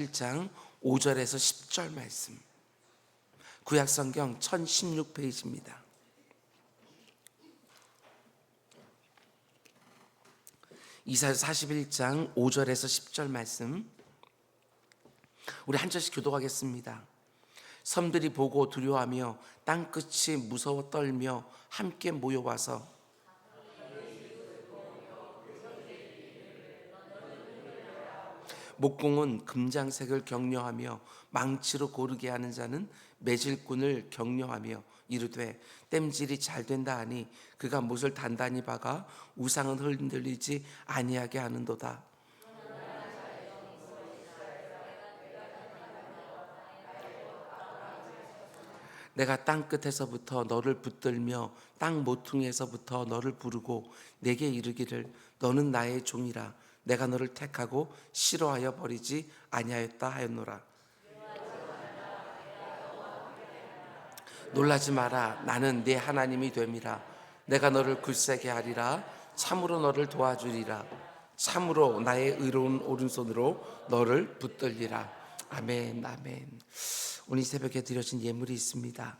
1장 5절에서 10절 말씀, 구약성경 1016페이지입니다. 이사야서 41장 5절에서 10절 말씀, 우리 한 절씩 교독하겠습니다. 섬들이 보고 두려워하며 땅끝이 무서워 떨며 함께 모여와서 목공은 금장색을 격려하며 망치로 고르게 하는 자는 매질꾼을 격려하며 이르되 땜질이 잘 된다 하니 그가 못을 단단히 박아 우상은 흔들리지 아니하게 하는도다. 내가 땅 끝에서부터 너를 붙들며 땅 모퉁이에서부터 너를 부르고 내게 이르기를 너는 나의 종이라. 내가 너를 택하고 싫어하여 버리지 아니하였다 하였노라. 놀라지 마라. 나는 네 하나님이 됨이라. 내가 너를 굳세게 하리라. 참으로 너를 도와주리라. 참으로 나의 의로운 오른손으로 너를 붙들리라. 아멘, 아멘. 오늘 이 새벽에 드려진 예물이 있습니다.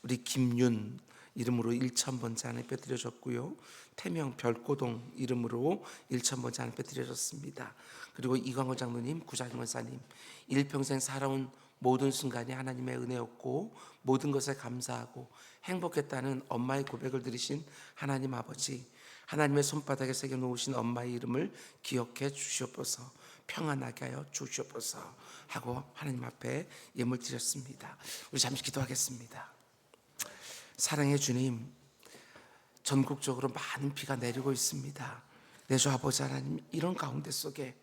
우리 김윤 이름으로 1,000번째 하나님께 드려졌고요. 태명 별고동 이름으로 1,000번째 하나님께 드려졌습니다. 그리고 이광호 장로님, 구자경 권사님, 일평생 살아온 모든 순간이 하나님의 은혜였고 모든 것에 감사하고 행복했다는 엄마의 고백을 들으신 하나님 아버지, 하나님의 손바닥에 새겨놓으신 엄마의 이름을 기억해 주시옵소서, 평안하게 하여 주시옵소서 하고 하나님 앞에 예물 드렸습니다. 우리 잠시 기도하겠습니다. 사랑의 주님, 전국적으로 많은 비가 내리고 있습니다. 내 주 아버지 하나님, 이런 가운데 속에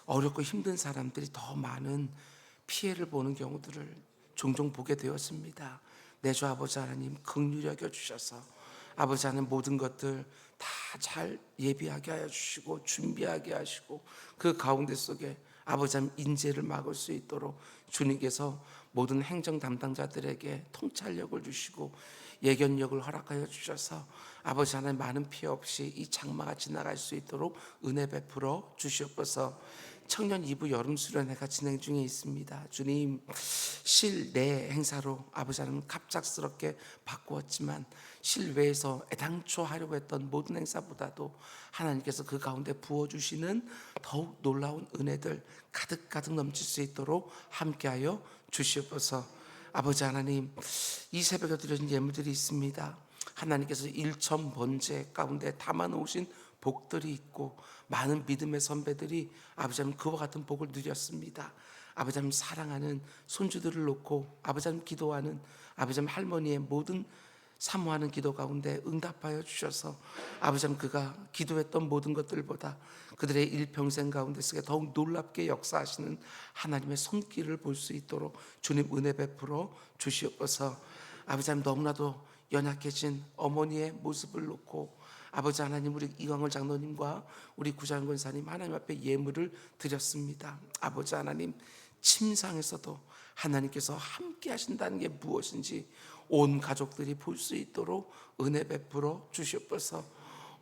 어렵고 힘든 사람들이 더 많은 피해를 보는 경우들을 종종 보게 되었습니다. 내 주 아버지 하나님, 긍휼히 여겨 주셔서 아버지 하나님 모든 것들 다 잘 예비하게 하여 주시고 준비하게 하시고 그 가운데 속에 아버지 하나님 인재를 막을 수 있도록 주님께서 모든 행정 담당자들에게 통찰력을 주시고 예견력을 허락하여 주셔서 아버지 하나님 많은 피해 없이 이 장마가 지나갈 수 있도록 은혜 베풀어 주시옵소서. 청년 2부 여름 수련회가 진행 중에 있습니다. 주님, 실내 행사로 아버지 하나님 갑작스럽게 바꾸었지만 실외에서 애당초 하려고 했던 모든 행사보다도 하나님께서 그 가운데 부어주시는 더욱 놀라운 은혜들 가득가득 넘칠 수 있도록 함께하여 주시옵소서. 아버지 하나님, 이 새벽에 드려진 예물들이 있습니다. 하나님께서 1,000번째 가운데 담아놓으신 복들이 있고 많은 믿음의 선배들이 아버지 하나님 그와 같은 복을 누렸습니다. 아버지 하나님 사랑하는 손주들을 놓고 아버지 하나님 기도하는 아버지 하나님 할머니의 모든 사모하는 기도 가운데 응답하여 주셔서 아버지 하나님 그가 기도했던 모든 것들보다 그들의 일평생 가운데 속에 더욱 놀랍게 역사하시는 하나님의 손길을 볼 수 있도록 주님 은혜 베풀어 주시옵소서. 아버지 하나님 너무나도 연약해진 어머니의 모습을 놓고 아버지 하나님 우리 이광월 장로님과 우리 구자경 권사님 하나님 앞에 예물을 드렸습니다. 아버지 하나님, 침상에서도 하나님께서 함께 하신다는 게 무엇인지 온 가족들이 볼 수 있도록 은혜 베풀어 주시옵소서.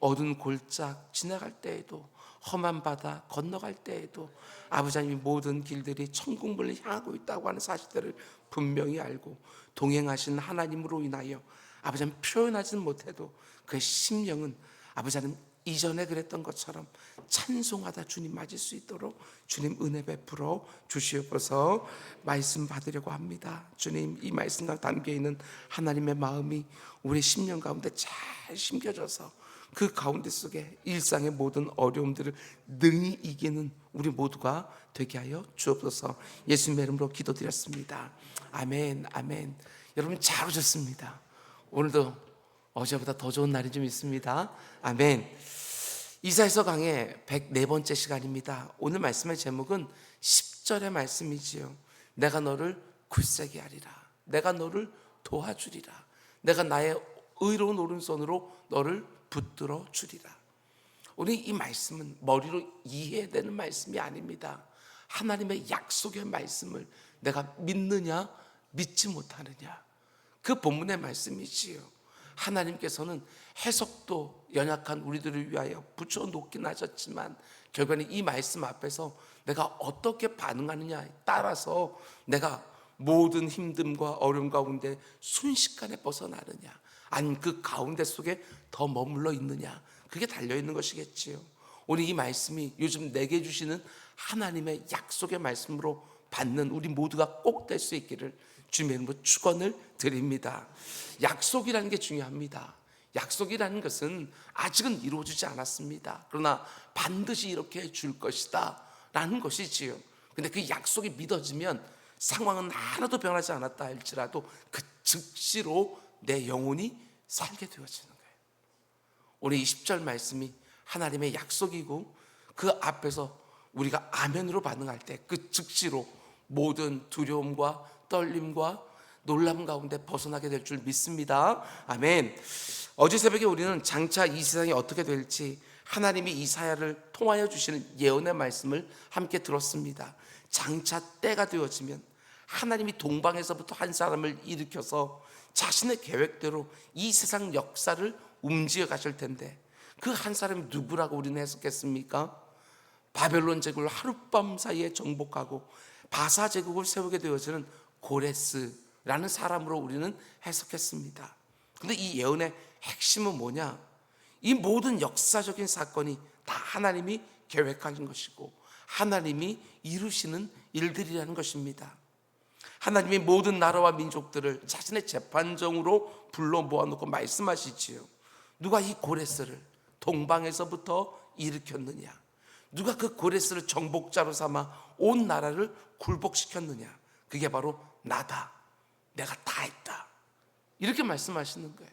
어두운 골짝 지나갈 때에도 험한 바다 건너갈 때에도 아버지 하나님 모든 길들이 천국문을 향하고 있다고 하는 사실들을 분명히 알고 동행하신 하나님으로 인하여 아버지 하나님 표현하지는 못해도 그의 심령은 아버지 하나님 이전에 그랬던 것처럼 찬송하다 주님 맞을 수 있도록 주님 은혜 베풀어 주시옵소서. 말씀 받으려고 합니다. 주님, 이 말씀 가운데 담겨있는 하나님의 마음이 우리 심령 가운데 잘 심겨져서 그 가운데 속에 일상의 모든 어려움들을 능히 이기는 우리 모두가 되게 하여 주옵소서. 예수님의 이름으로 기도드렸습니다. 아멘, 아멘. 여러분 잘 오셨습니다. 오늘도 어제보다 더 좋은 날이 좀 있습니다. 아멘. 이사야서 강의 104번째 시간입니다. 오늘 말씀의 제목은 10절의 말씀이지요. 내가 너를 굳세게 하리라. 내가 너를 도와주리라. 내가 나의 의로운 오른손으로 너를 붙들어 주리라. 우리 이 말씀은 머리로 이해해야 되는 말씀이 아닙니다. 하나님의 약속의 말씀을 내가 믿느냐 믿지 못하느냐, 그 본문의 말씀이지요. 하나님께서는 해석도 연약한 우리들을 위하여 붙여놓긴 하셨지만 결국에는 이 말씀 앞에서 내가 어떻게 반응하느냐에 따라서 내가 모든 힘듦과 어려움 가운데 순식간에 벗어나느냐, 아니면 그 가운데 속에 더 머물러 있느냐, 그게 달려있는 것이겠지요. 오늘 이 말씀이 요즘 내게 주시는 하나님의 약속의 말씀으로 받는 우리 모두가 꼭 될 수 있기를 주님의 이름으로 축원을 드립니다. 약속이라는 게 중요합니다. 약속이라는 것은 아직은 이루어지지 않았습니다. 그러나 반드시 이렇게 줄 것이다 라는 것이지요. 근데 그 약속이 믿어지면 상황은 하나도 변하지 않았다 할지라도 그 즉시로 내 영혼이 살게 되어지는 거예요. 오늘 20절 말씀이 하나님의 약속이고 그 앞에서 우리가 아멘으로 반응할 때 그 즉시로 모든 두려움과 떨림과 놀람 가운데 벗어나게 될 줄 믿습니다. 아멘. 어제 새벽에 우리는 장차 이 세상이 어떻게 될지 하나님이 이사야를 통하여 주시는 예언의 말씀을 함께 들었습니다. 장차 때가 되어지면 하나님이 동방에서부터 한 사람을 일으켜서 자신의 계획대로 이 세상 역사를 움직여 가실 텐데 그 한 사람이 누구라고 우리는 해석했습니까? 바벨론 제국을 하룻밤 사이에 정복하고 바사 제국을 세우게 되어지는 고레스라는 사람으로 우리는 해석했습니다. 근데 이 예언의 핵심은 뭐냐? 이 모든 역사적인 사건이 다 하나님이 계획하신 것이고 하나님이 이루시는 일들이라는 것입니다. 하나님이 모든 나라와 민족들을 자신의 재판정으로 불러 모아놓고 말씀하시지요. 누가 이 고레스를 동방에서부터 일으켰느냐? 누가 그 고레스를 정복자로 삼아 온 나라를 굴복시켰느냐? 그게 바로 나다. 내가 다 했다. 이렇게 말씀하시는 거예요.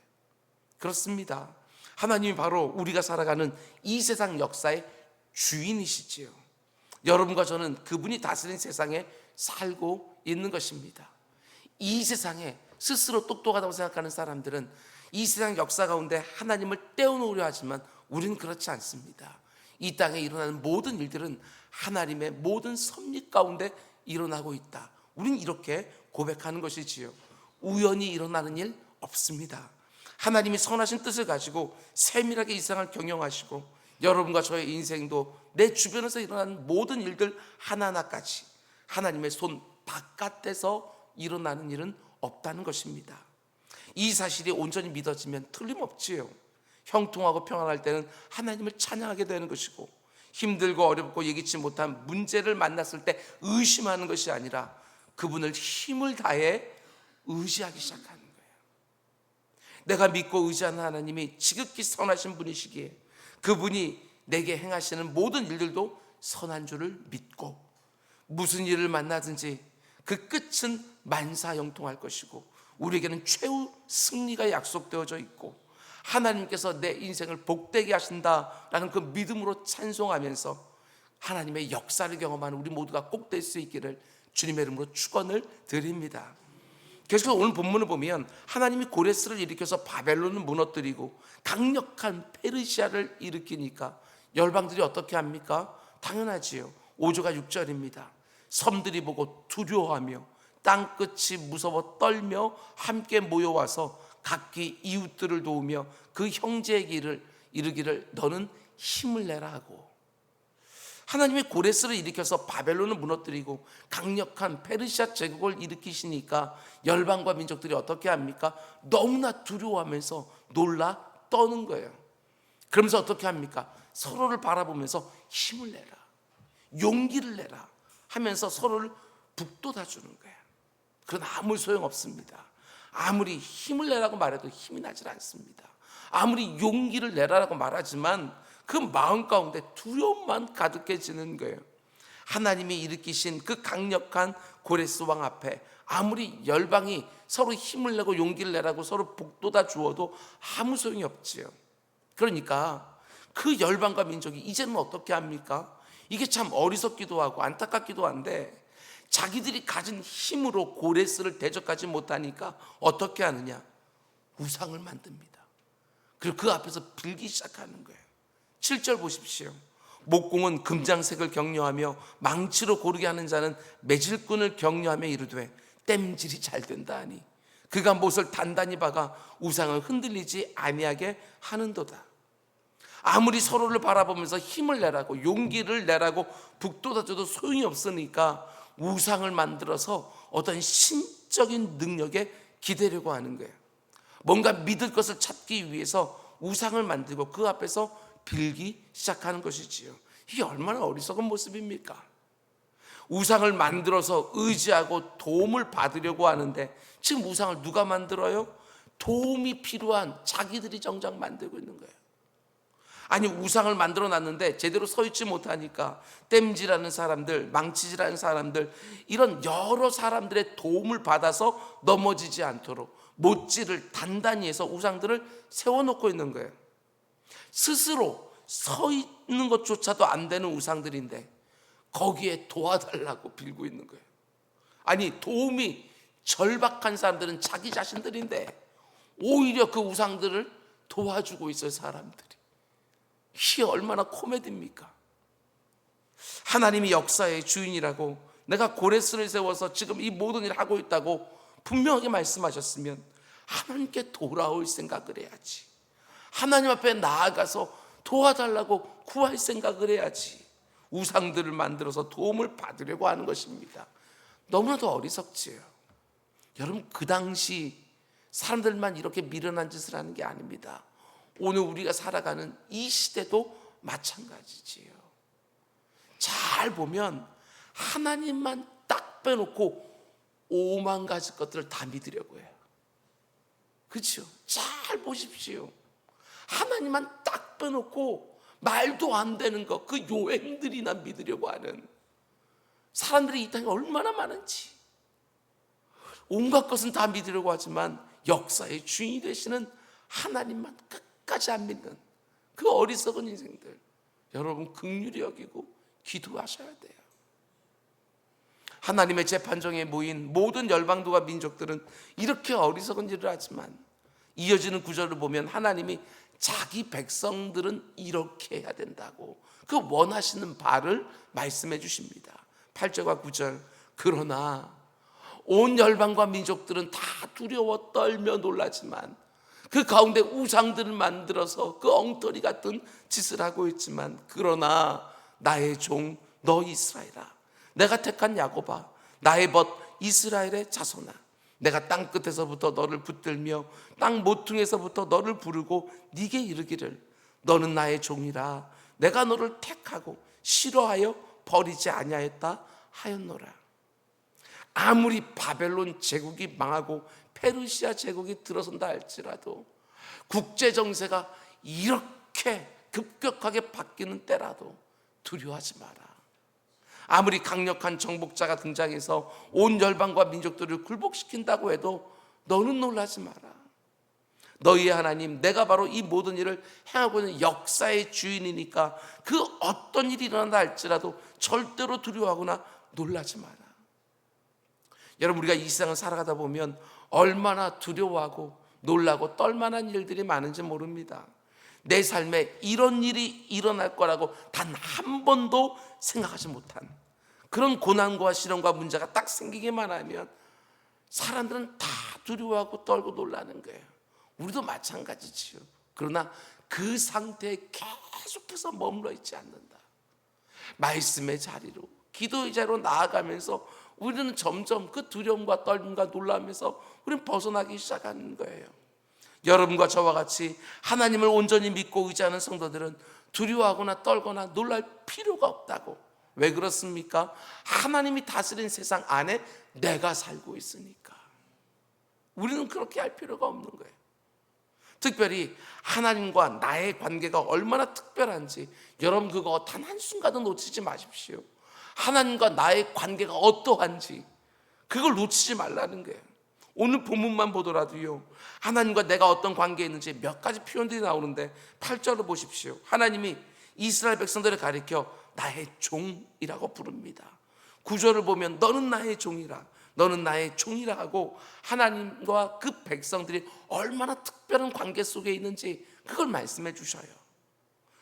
그렇습니다. 하나님이 바로 우리가 살아가는 이 세상 역사의 주인이시지요. 여러분과 저는 그분이 다스린 세상에 살고 있는 것입니다. 이 세상에 스스로 똑똑하다고 생각하는 사람들은 이 세상 역사 가운데 하나님을 떼어놓으려 하지만 우리는 그렇지 않습니다. 이 땅에 일어나는 모든 일들은 하나님의 모든 섭리 가운데 일어나고 있다. 우리는 이렇게 고백하는 것이지요. 우연히 일어나는 일 없습니다. 하나님이 선하신 뜻을 가지고 세밀하게 이 세상을 경영하시고 여러분과 저의 인생도 내 주변에서 일어나는 모든 일들 하나하나까지 하나님의 손 바깥에서 일어나는 일은 없다는 것입니다. 이 사실이 온전히 믿어지면 틀림없지요. 형통하고 평안할 때는 하나님을 찬양하게 되는 것이고 힘들고 어렵고 예기치 못한 문제를 만났을 때 의심하는 것이 아니라 그분을 힘을 다해 의지하기 시작하는 거예요. 내가 믿고 의지하는 하나님이 지극히 선하신 분이시기에 그분이 내게 행하시는 모든 일들도 선한 줄을 믿고 무슨 일을 만나든지 그 끝은 만사형통할 것이고 우리에게는 최후 승리가 약속되어져 있고 하나님께서 내 인생을 복되게 하신다라는 그 믿음으로 찬송하면서 하나님의 역사를 경험하는 우리 모두가 꼭 될 수 있기를 주님의 이름으로 축원을 드립니다. 그래서 오늘 본문을 보면 하나님이 고레스를 일으켜서 바벨론을 무너뜨리고 강력한 페르시아를 일으키니까 열방들이 어떻게 합니까? 당연하지요. 5절과 6절입니다. 섬들이 보고 두려워하며 땅끝이 무서워 떨며 함께 모여와서 각기 이웃들을 도우며 그 형제의 길을 이르기를 너는 힘을 내라 하고 하나님이 고레스를 일으켜서 바벨론을 무너뜨리고 강력한 페르시아 제국을 일으키시니까 열방과 민족들이 어떻게 합니까? 너무나 두려워하면서 놀라 떠는 거예요. 그러면서 어떻게 합니까? 서로를 바라보면서 힘을 내라, 용기를 내라 하면서 서로를 북돋아 주는 거예요. 그러나 아무 소용없습니다. 아무리 힘을 내라고 말해도 힘이 나질 않습니다. 아무리 용기를 내라고 말하지만 그 마음 가운데 두려움만 가득해지는 거예요. 하나님이 일으키신 그 강력한 고레스 왕 앞에 아무리 열방이 서로 힘을 내고 용기를 내라고 서로 북돋아 주어도 아무 소용이 없지요. 그러니까 그 열방과 민족이 이제는 어떻게 합니까? 이게 참 어리석기도 하고 안타깝기도 한데 자기들이 가진 힘으로 고레스를 대적하지 못하니까 어떻게 하느냐? 우상을 만듭니다. 그리고 그 앞에서 빌기 시작하는 거예요. 7절 보십시오. 목공은 금장색을 격려하며 망치로 고르게 하는 자는 매질꾼을 격려하며 이르되 땜질이 잘 된다 하니 그가 못을 단단히 박아 우상을 흔들리지 아니하게 하는도다. 아무리 서로를 바라보면서 힘을 내라고 용기를 내라고 북돋아줘도 소용이 없으니까 우상을 만들어서 어떤 신적인 능력에 기대려고 하는 거예요. 뭔가 믿을 것을 찾기 위해서 우상을 만들고 그 앞에서 빌기 시작하는 것이지요. 이게 얼마나 어리석은 모습입니까? 우상을 만들어서 의지하고 도움을 받으려고 하는데 지금 우상을 누가 만들어요? 도움이 필요한 자기들이 정작 만들고 있는 거예요. 아니, 우상을 만들어 놨는데 제대로 서 있지 못하니까 땜질하는 사람들, 망치질하는 사람들, 이런 여러 사람들의 도움을 받아서 넘어지지 않도록 못질을 단단히 해서 우상들을 세워놓고 있는 거예요. 스스로 서 있는 것조차도 안 되는 우상들인데 거기에 도와달라고 빌고 있는 거예요. 아니, 도움이 절박한 사람들은 자기 자신들인데 오히려 그 우상들을 도와주고 있어요, 사람들이. 이게 얼마나 코미디입니까? 하나님이 역사의 주인이라고, 내가 고레스를 세워서 지금 이 모든 일을 하고 있다고 분명하게 말씀하셨으면 하나님께 돌아올 생각을 해야지. 하나님 앞에 나아가서 도와달라고 구할 생각을 해야지. 우상들을 만들어서 도움을 받으려고 하는 것입니다. 너무나도 어리석지요. 여러분, 그 당시 사람들만 이렇게 미련한 짓을 하는 게 아닙니다. 오늘 우리가 살아가는 이 시대도 마찬가지지요. 잘 보면 하나님만 딱 빼놓고 5만 가지 것들을 다 믿으려고 해요. 그렇죠? 잘 보십시오. 하나님만 딱 빼놓고 말도 안 되는 것, 그 요행들이나 믿으려고 하는 사람들이 이 땅에 얼마나 많은지. 온갖 것은 다 믿으려고 하지만 역사의 주인이 되시는 하나님만 끝까지 안 믿는 그 어리석은 인생들, 여러분 긍휼히 여기고 기도하셔야 돼요. 하나님의 재판정에 모인 모든 열방들과 민족들은 이렇게 어리석은 일을 하지만 이어지는 구절을 보면 하나님이 자기 백성들은 이렇게 해야 된다고 그 원하시는 바를 말씀해 주십니다. 8절과 9절. 그러나 온 열방과 민족들은 다 두려워 떨며 놀라지만 그 가운데 우상들을 만들어서 그 엉터리 같은 짓을 하고 있지만, 그러나 나의 종 너 이스라엘아, 내가 택한 야곱아, 나의 벗 이스라엘의 자손아, 내가 땅 끝에서부터 너를 붙들며 땅 모퉁이에서부터 너를 부르고 네게 이르기를 너는 나의 종이라 내가 너를 택하고 싫어하여 버리지 아니하였다 하였노라. 아무리 바벨론 제국이 망하고 페르시아 제국이 들어선다 할지라도, 국제 정세가 이렇게 급격하게 바뀌는 때라도 두려워하지 마라. 아무리 강력한 정복자가 등장해서 온 열방과 민족들을 굴복시킨다고 해도 너는 놀라지 마라. 너희의 하나님 내가 바로 이 모든 일을 행하고 있는 역사의 주인이니까 그 어떤 일이 일어난다 할지라도 절대로 두려워하거나 놀라지 마라. 여러분, 우리가 이 세상을 살아가다 보면 얼마나 두려워하고 놀라고 떨만한 일들이 많은지 모릅니다. 내 삶에 이런 일이 일어날 거라고 단 한 번도 생각하지 못한 그런 고난과 시련과 문제가 딱 생기기만 하면 사람들은 다 두려워하고 떨고 놀라는 거예요. 우리도 마찬가지지요. 그러나 그 상태에 계속해서 머물러 있지 않는다. 말씀의 자리로, 기도의 자리로 나아가면서 우리는 점점 그 두려움과 떨림과 놀라면서 우리는 벗어나기 시작하는 거예요. 여러분과 저와 같이 하나님을 온전히 믿고 의지하는 성도들은 두려워하거나 떨거나 놀랄 필요가 없다고. 왜 그렇습니까? 하나님이 다스린 세상 안에 내가 살고 있으니까. 우리는 그렇게 할 필요가 없는 거예요. 특별히 하나님과 나의 관계가 얼마나 특별한지 여러분 그거 단 한순간도 놓치지 마십시오. 하나님과 나의 관계가 어떠한지 그걸 놓치지 말라는 거예요. 오늘 본문만 보더라도요, 하나님과 내가 어떤 관계에 있는지 몇 가지 표현들이 나오는데 8절을 보십시오. 하나님이 이스라엘 백성들을 가리켜 나의 종이라고 부릅니다. 9절을 보면 너는 나의 종이라, 너는 나의 종이라 하고 하나님과 그 백성들이 얼마나 특별한 관계 속에 있는지 그걸 말씀해 주셔요.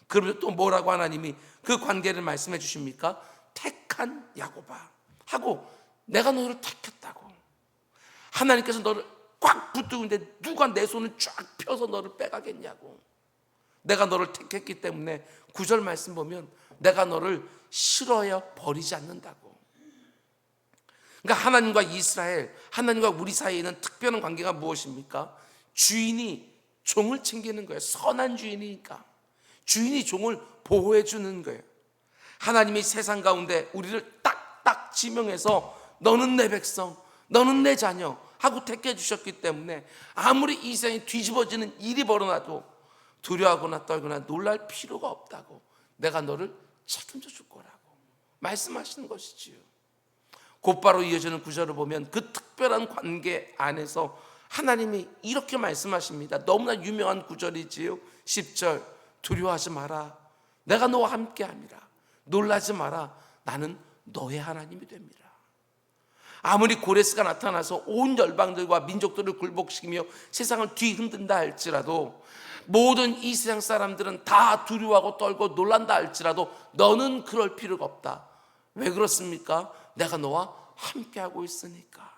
그러면 또 뭐라고 하나님이 그 관계를 말씀해 주십니까? 택한 야곱아 하고 내가 너를 택했다고. 하나님께서 너를 꽉 붙들고 있는데 누가 내 손을 쫙 펴서 너를 빼가겠냐고. 내가 너를 택했기 때문에 9절 말씀 보면 내가 너를 싫어하여 버리지 않는다고. 그러니까 하나님과 이스라엘, 하나님과 우리 사이에는 특별한 관계가 무엇입니까? 주인이 종을 챙기는 거예요. 선한 주인이니까 주인이 종을 보호해 주는 거예요. 하나님이 세상 가운데 우리를 딱딱 지명해서 너는 내 백성, 너는 내 자녀 하고 택해 주셨기 때문에 아무리 이 세상이 뒤집어지는 일이 벌어나도 두려워하거나 떨거나 놀랄 필요가 없다고. 내가 너를 책임져 줄 거라고 말씀하시는 것이지요. 곧바로 이어지는 구절을 보면 그 특별한 관계 안에서 하나님이 이렇게 말씀하십니다. 너무나 유명한 구절이지요. 10절, 두려워하지 마라, 내가 너와 함께함이라. 놀라지 마라, 나는 너의 하나님이 됩니다. 아무리 고레스가 나타나서 온 열방들과 민족들을 굴복시키며 세상을 뒤흔든다 할지라도, 모든 이 세상 사람들은 다 두려워하고 떨고 놀란다 할지라도 너는 그럴 필요가 없다. 왜 그렇습니까? 내가 너와 함께하고 있으니까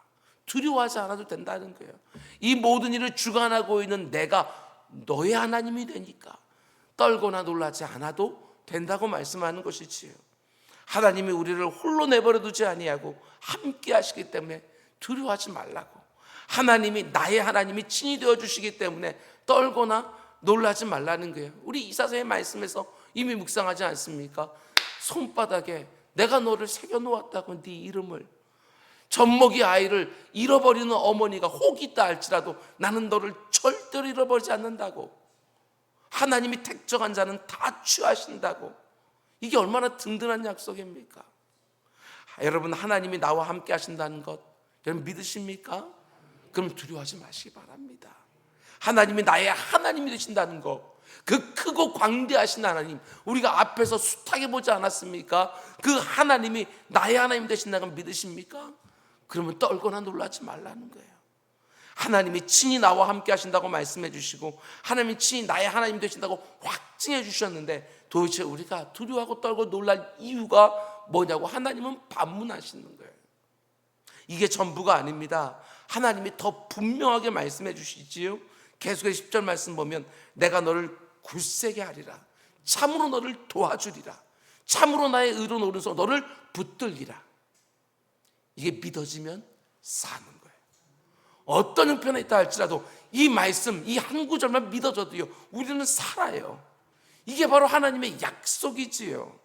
두려워하지 않아도 된다는 거예요. 이 모든 일을 주관하고 있는 내가 너의 하나님이 되니까 떨거나 놀라지 않아도 된다고 말씀하는 것이지요. 하나님이 우리를 홀로 내버려 두지 아니하고 함께 하시기 때문에 두려워하지 말라고. 하나님이 나의 하나님이 친히 되어 주시기 때문에 떨거나 놀라지 말라는 거예요. 우리 이사야의 말씀에서 이미 묵상하지 않습니까? 손바닥에 내가 너를 새겨 놓았다고, 네 이름을. 젖먹이 아이를 잃어버리는 어머니가 혹이 있다 할지라도 나는 너를 절대로 잃어버리지 않는다고. 하나님이 택정한 자는 다 취하신다고. 이게 얼마나 든든한 약속입니까? 여러분, 하나님이 나와 함께 하신다는 것 여러분 믿으십니까? 그럼 두려워하지 마시기 바랍니다. 하나님이 나의 하나님이 되신다는 것, 그 크고 광대하신 하나님, 우리가 앞에서 숱하게 보지 않았습니까? 그 하나님이 나의 하나님 되신다는 걸 믿으십니까? 그러면 떨거나 놀라지 말라는 거예요. 하나님이 친히 나와 함께 하신다고 말씀해 주시고 하나님이 친히 나의 하나님 되신다고 확증해 주셨는데 도대체 우리가 두려워하고 떨고 놀랄 이유가 뭐냐고 하나님은 반문하시는 거예요. 이게 전부가 아닙니다. 하나님이 더 분명하게 말씀해 주시지요. 계속해서 10절 말씀 보면 내가 너를 굳세게 하리라, 참으로 너를 도와주리라, 참으로 나의 의로운 오른손 너를 붙들리라. 이게 믿어지면 사는 거예요. 어떤 형편에 있다 할지라도 이 말씀, 이 한 구절만 믿어져도요 우리는 살아요. 이게 바로 하나님의 약속이지요.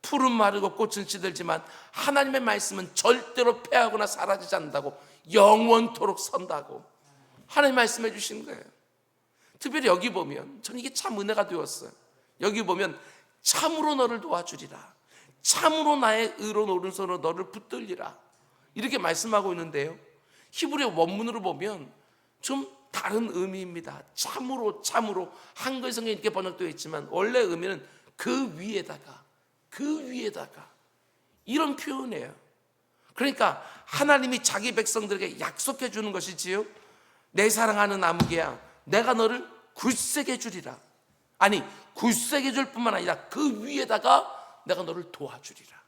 풀은 마르고 꽃은 시들지만 하나님의 말씀은 절대로 패하거나 사라지지 않는다고, 영원토록 선다고 하나님 말씀해 주시는 거예요. 특별히 여기 보면 저는 이게 참 은혜가 되었어요. 여기 보면 참으로 너를 도와주리라, 참으로 나의 의로운 오른손으로 너를 붙들리라, 이렇게 말씀하고 있는데요, 히브리 원문으로 보면 좀 다른 의미입니다. 참으로, 참으로 한글 성경에 이렇게 번역되어 있지만 원래 의미는 그 위에다가 이런 표현이에요. 그러니까 하나님이 자기 백성들에게 약속해 주는 것이지요. 내 사랑하는 아무개야, 내가 너를 굳세게 주리라. 아니, 굳세게 줄 뿐만 아니라 그 위에다가 내가 너를 도와주리라.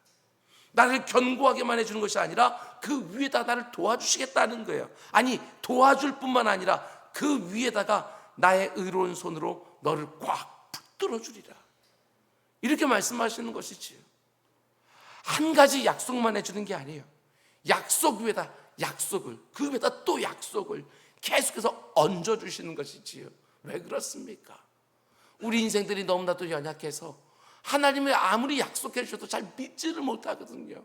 나를 견고하게만 해주는 것이 아니라 그 위에다 나를 도와주시겠다는 거예요. 아니, 도와줄 뿐만 아니라 그 위에다가 나의 의로운 손으로 너를 꽉 붙들어 주리라, 이렇게 말씀하시는 것이지요. 한 가지 약속만 해주는 게 아니에요. 약속 위에다 약속을, 그 위에다 또 약속을 계속해서 얹어주시는 것이지요. 왜 그렇습니까? 우리 인생들이 너무나도 연약해서 하나님이 아무리 약속해 주셔도 잘 믿지를 못하거든요.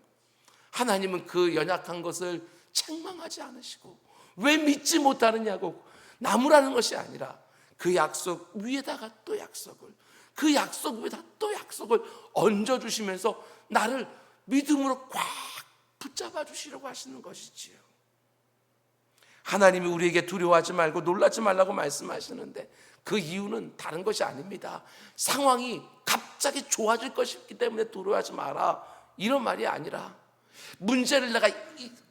하나님은 그 연약한 것을 책망하지 않으시고 왜 믿지 못하느냐고 나무라는 것이 아니라 그 약속 위에다가 또 약속을, 그 약속 위에다 또 약속을 얹어주시면서 나를 믿음으로 꽉 붙잡아 주시려고 하시는 것이지요. 하나님이 우리에게 두려워하지 말고 놀라지 말라고 말씀하시는데 그 이유는 다른 것이 아닙니다. 상황이 갑자기 좋아질 것이기 때문에 두려워하지 마라, 이런 말이 아니라 문제를 내가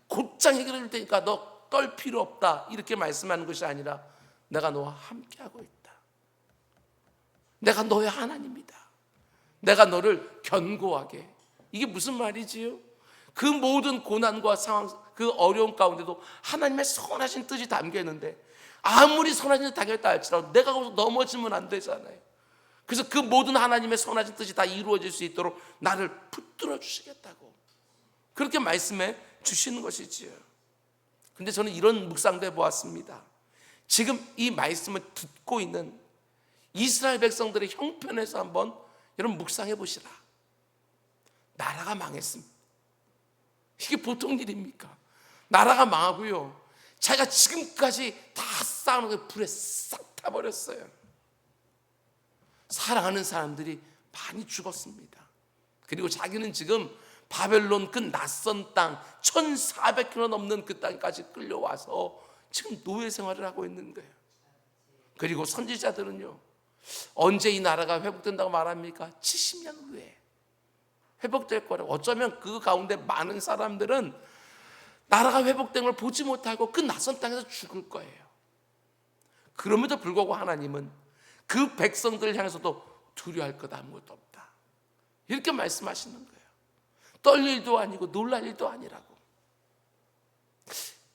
곧장 해결해 줄 테니까 너 떨 필요 없다, 이렇게 말씀하는 것이 아니라 내가 너와 함께하고 있다, 내가 너의 하나님이다, 내가 너를 견고하게. 이게 무슨 말이지요? 그 모든 고난과 상황, 그 어려운 가운데도 하나님의 선하신 뜻이 담겨 있는데 아무리 선하신 뜻이 담겨 있다 할지라도 내가 거기서 넘어지면 안 되잖아요. 그래서 그 모든 하나님의 선하신 뜻이 다 이루어질 수 있도록 나를 붙들어 주시겠다고 그렇게 말씀해 주시는 것이지요. 근데 저는 이런 묵상도 해보았습니다. 지금 이 말씀을 듣고 있는 이스라엘 백성들의 형편에서 한번 여러분 묵상해 보시라. 나라가 망했습니다. 이게 보통 일입니까? 나라가 망하고요, 자기가 지금까지 다 쌓아놓은 게 불에 싹 타버렸어요. 사랑하는 사람들이 많이 죽었습니다. 그리고 자기는 지금 바벨론 그 낯선 땅 1400km 넘는 그 땅까지 끌려와서 지금 노예 생활을 하고 있는 거예요. 그리고 선지자들은요, 언제 이 나라가 회복된다고 말합니까? 70년 후에 회복될 거라고. 어쩌면 그 가운데 많은 사람들은 나라가 회복된 걸 보지 못하고 그 낯선 땅에서 죽을 거예요. 그럼에도 불구하고 하나님은 그 백성들을 향해서도 두려워할 것 아무것도 없다 이렇게 말씀하시는 거예요. 떨릴 일도 아니고 놀랄 일도 아니라고.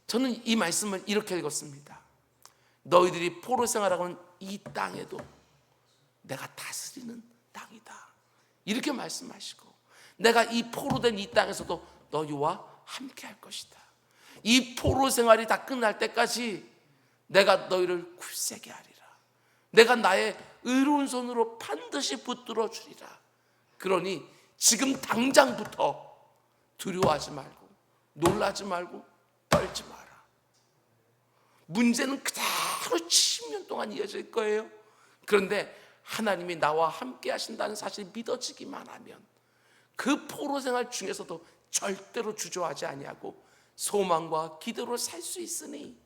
저는 이 말씀을 이렇게 읽었습니다. 너희들이 포로 생활하고는 이 땅에도 내가 다스리는 땅이다 이렇게 말씀하시고, 내가 이 포로된 이 땅에서도 너희와 함께 할 것이다. 이 포로 생활이 다 끝날 때까지 내가 너희를 굳세게 하리라. 내가 나의 의로운 손으로 반드시 붙들어 주리라. 그러니 지금 당장부터 두려워하지 말고 놀라지 말고 떨지 마라. 문제는 그대로 70년 동안 이어질 거예요. 그런데 하나님이 나와 함께 하신다는 사실이 믿어지기만 하면 그 포로 생활 중에서도 절대로 주저하지 아니하고 소망과 기도로 살 수 있으니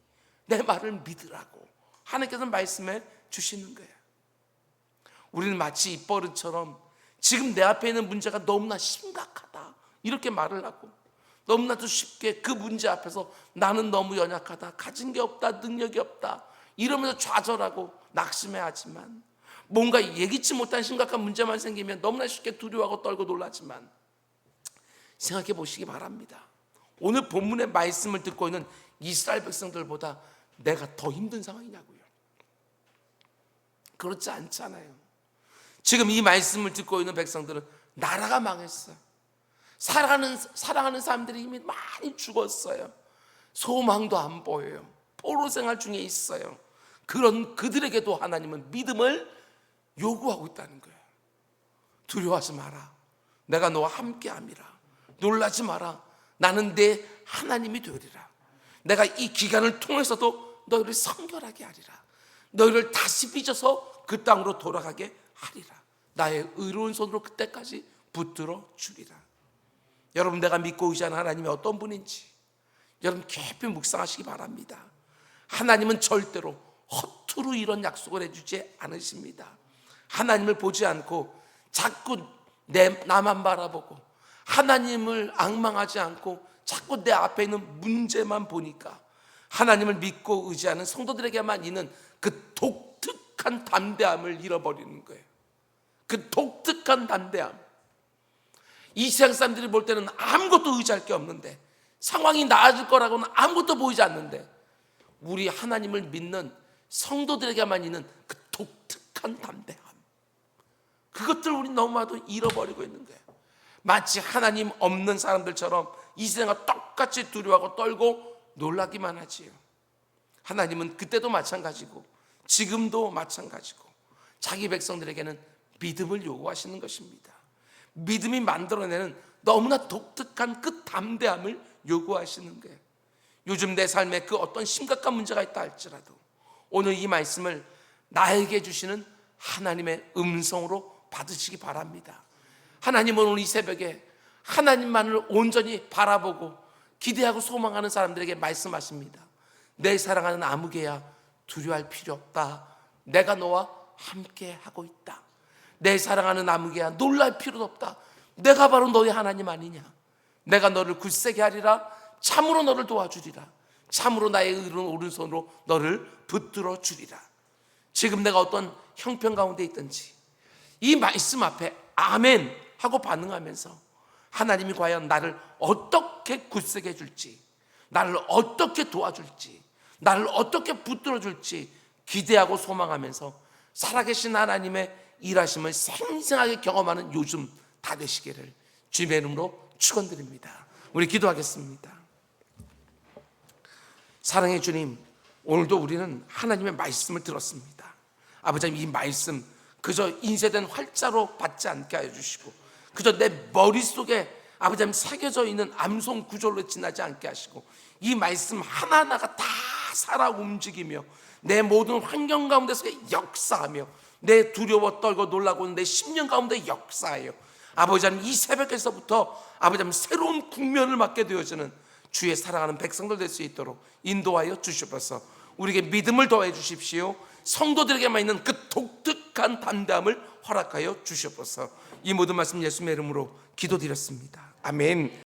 내 말을 믿으라고 하나님께서 말씀해 주시는 거예요. 우리는 마치 이 버릇처럼 지금 내 앞에 있는 문제가 너무나 심각하다 이렇게 말을 하고, 너무나도 쉽게 그 문제 앞에서 나는 너무 연약하다, 가진 게 없다, 능력이 없다 이러면서 좌절하고 낙심해하지만, 뭔가 예기치 못한 심각한 문제만 생기면 너무나 쉽게 두려워하고 떨고 놀라지만, 생각해 보시기 바랍니다. 오늘 본문의 말씀을 듣고 있는 이스라엘 백성들보다 내가 더 힘든 상황이냐고요. 그렇지 않잖아요. 지금 이 말씀을 듣고 있는 백성들은 나라가 망했어요. 사랑하는 사람들이 이미 많이 죽었어요. 소망도 안 보여요. 포로 생활 중에 있어요. 그런 그들에게도 하나님은 믿음을 요구하고 있다는 거예요. 두려워하지 마라. 내가 너와 함께함이라. 놀라지 마라. 나는 내 하나님이 되리라. 내가 이 기간을 통해서도 너희를 성결하게 하리라. 너희를 다시 빚어서 그 땅으로 돌아가게 하리라. 나의 의로운 손으로 그때까지 붙들어 주리라. 여러분, 내가 믿고 의지하는 하나님이 어떤 분인지 여러분 깊이 묵상하시기 바랍니다. 하나님은 절대로 허투루 이런 약속을 해주지 않으십니다. 하나님을 보지 않고 자꾸 나만 바라보고 하나님을 앙망하지 않고 자꾸 내 앞에 있는 문제만 보니까 하나님을 믿고 의지하는 성도들에게만 있는 그 독특한 담대함을 잃어버리는 거예요. 그 독특한 담대함. 이 세상 사람들이 볼 때는 아무것도 의지할 게 없는데, 상황이 나아질 거라고는 아무것도 보이지 않는데, 우리 하나님을 믿는 성도들에게만 있는 그 독특한 담대함, 그것들을 우리 너무나도 잃어버리고 있는 거예요. 마치 하나님 없는 사람들처럼 이 세상과 똑같이 두려워하고 떨고 놀라기만 하지요. 하나님은 그때도 마찬가지고 지금도 마찬가지고 자기 백성들에게는 믿음을 요구하시는 것입니다. 믿음이 만들어내는 너무나 독특한 그 담대함을 요구하시는 거예요. 요즘 내 삶에 그 어떤 심각한 문제가 있다 할지라도 오늘 이 말씀을 나에게 주시는 하나님의 음성으로 받으시기 바랍니다. 하나님은 오늘 이 새벽에 하나님만을 온전히 바라보고 기대하고 소망하는 사람들에게 말씀하십니다. 내 사랑하는 아무개야, 두려워할 필요 없다. 내가 너와 함께 하고 있다. 내 사랑하는 아무개야, 놀랄 필요도 없다. 내가 바로 너의 하나님 아니냐. 내가 너를 굳세게 하리라. 참으로 너를 도와주리라. 참으로 나의 의로운 오른손으로 너를 붙들어 주리라. 지금 내가 어떤 형편 가운데 있든지 이 말씀 앞에 아멘 하고 반응하면서 하나님이 과연 나를 어떻게 굳세게 해줄지, 나를 어떻게 도와줄지, 나를 어떻게 붙들어 줄지 기대하고 소망하면서 살아계신 하나님의 일하심을 생생하게 경험하는 요즘 다 되시기를 주님의 이름으로 축원드립니다. 우리 기도하겠습니다. 사랑의 주님, 오늘도 우리는 하나님의 말씀을 들었습니다. 아버지, 이 말씀 그저 인쇄된 활자로 받지 않게 하여 주시고, 그저 내 머릿속에 아버지 새겨져 있는 암송 구절로 지나지 않게 하시고, 이 말씀 하나하나가 다 살아 움직이며 내 모든 환경 가운데서 역사하며 내 두려워 떨고 놀라고 내 심령 가운데 역사하여 아버지 하나님, 이 새벽에서부터 아버지 하나님 새로운 국면을 맞게 되어지는 주의 사랑하는 백성들 될 수 있도록 인도하여 주시옵소서. 우리에게 믿음을 더해 주십시오. 성도들에게만 있는 그 독특한 담대함을 허락하여 주시옵소서. 이 모든 말씀 예수님의 이름으로 기도드렸습니다. 아멘.